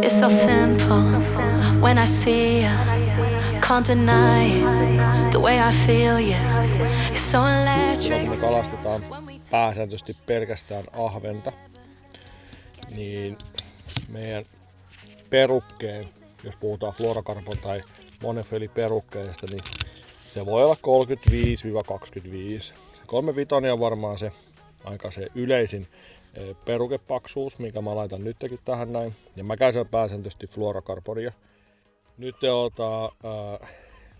It's so simple when I see you. Can't deny it, the way I feel you. You're so electric. Kun me kalastetaan pääsääntöisesti pelkästään ahventa, niin meidän perukkeen, jos puhutaan fluorokarpon tai monofiliperukkeesta, niin se voi olla 35-25. Se 35 on varmaan se aika se yleisin perukepaksuus, minkä mä laitan nytkin tähän näin. Ja mä käytän pääsääntöisesti fluorokarbonia. Nyt otetaan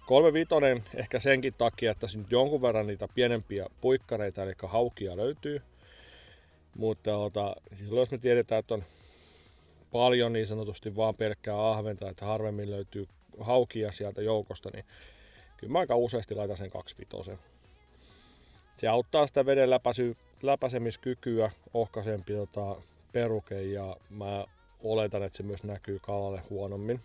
35 ehkä senkin takia, että tässä nyt jonkun verran niitä pienempiä puikkareita, eli haukia löytyy. Mutta silloin jos me tiedetään, että on paljon niin sanotusti vaan pelkkää ahventa, että harvemmin löytyy haukia sieltä joukosta, niin kyllä mä aika useasti laitan sen 25. Se auttaa sitä veden läpäisemiskykyä, ohkaisempi peruke, ja mä oletan, että se myös näkyy kalalle huonommin.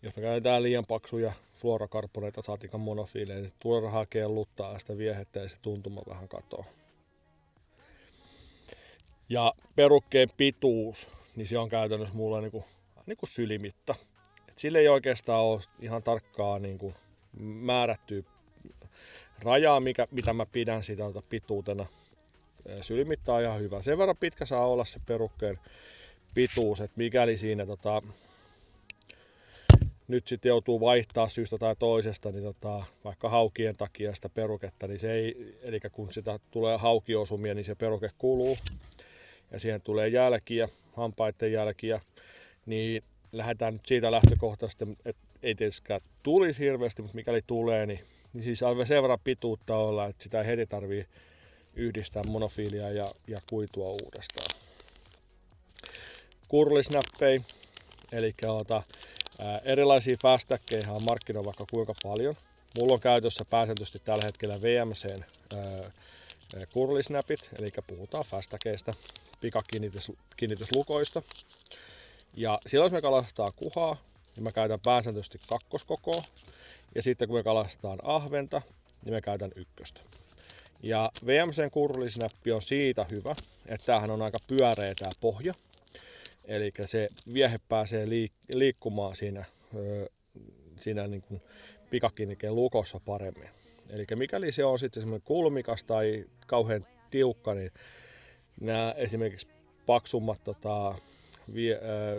Jos me käytetään liian paksuja fluorokarboneita saatika monofiileja, niin tulee kelluttaa sitä viehettä ja se tuntuma vähän katoaa. Ja perukkeen pituus, niin se on käytännössä mulla niinku sylimitta. Et sille ei oikeastaan ole ihan tarkkaa niinku määrättyä rajaa, mitä mä pidän sitä pituutena. Sylimitta on ihan hyvä. Sen verran pitkä saa olla se perukkeen pituus, että mikäli siinä nyt sitten joutuu vaihtaa syystä tai toisesta, niin vaikka haukien takia sitä peruketta, niin se ei, eli kun sitä tulee haukiosumia, niin se peruke kuluu ja siihen tulee jälkiä, hampaiden jälkiä, niin lähdetään nyt siitä lähtökohtaisesti, että ei tietyskään tulisi hirveästi, mutta mikäli tulee, niin siis on sen verran pituutta olla, että sitä ei heti tarvii yhdistää monofiilia ja kuitua uudestaan. Kurlisnäppejä, eli erilaisia fastackeja on markkinoilla vaikka kuinka paljon. Mulla on käytössä pääsääntöisesti tällä hetkellä VMC:n kurlisnäpit, eli puhutaan fastackeista, pikakiinnityslukoista. Ja silloin jos me kalastetaan kuhaa, niin mä käytän pääsääntöisesti kakkoskokoa. Ja sitten kun me kalastetaan ahventa, niin me käytän ykköstä. Ja VMC:n kurlisnäppi on siitä hyvä, että tämähän on aika pyöreä tää pohja. Eli se viehe pääsee liikkumaan siinä niin kuin pikakiinnikkeen lukossa paremmin. Eli mikäli se on sitten semmoinen kulmikas tai kauhean tiukka, niin nämä esimerkiksi paksummat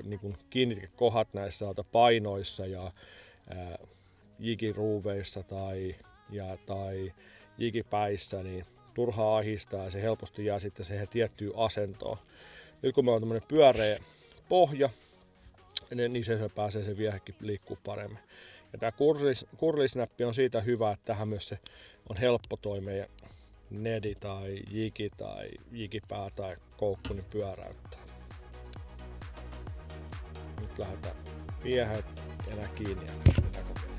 niin kuin kiinnitkekohdat näissä painoissa ja jikiruuveissa tai jikipäissä, niin turhaa ahistaa ja se helposti jää sitten siihen tiettyyn asentoon. Nyt kun me on tämmöinen pyöreä pohja, niin se pääsee se viehekin liikkuu paremmin. Ja tämä kurlisnäppi on siitä hyvä, että tähän myös se on helppo toi meidän nedi tai jikipää tai koukku niin pyöräyttää. Nyt lähdetään viehet enää kiinni ja mennään kokeilemaan.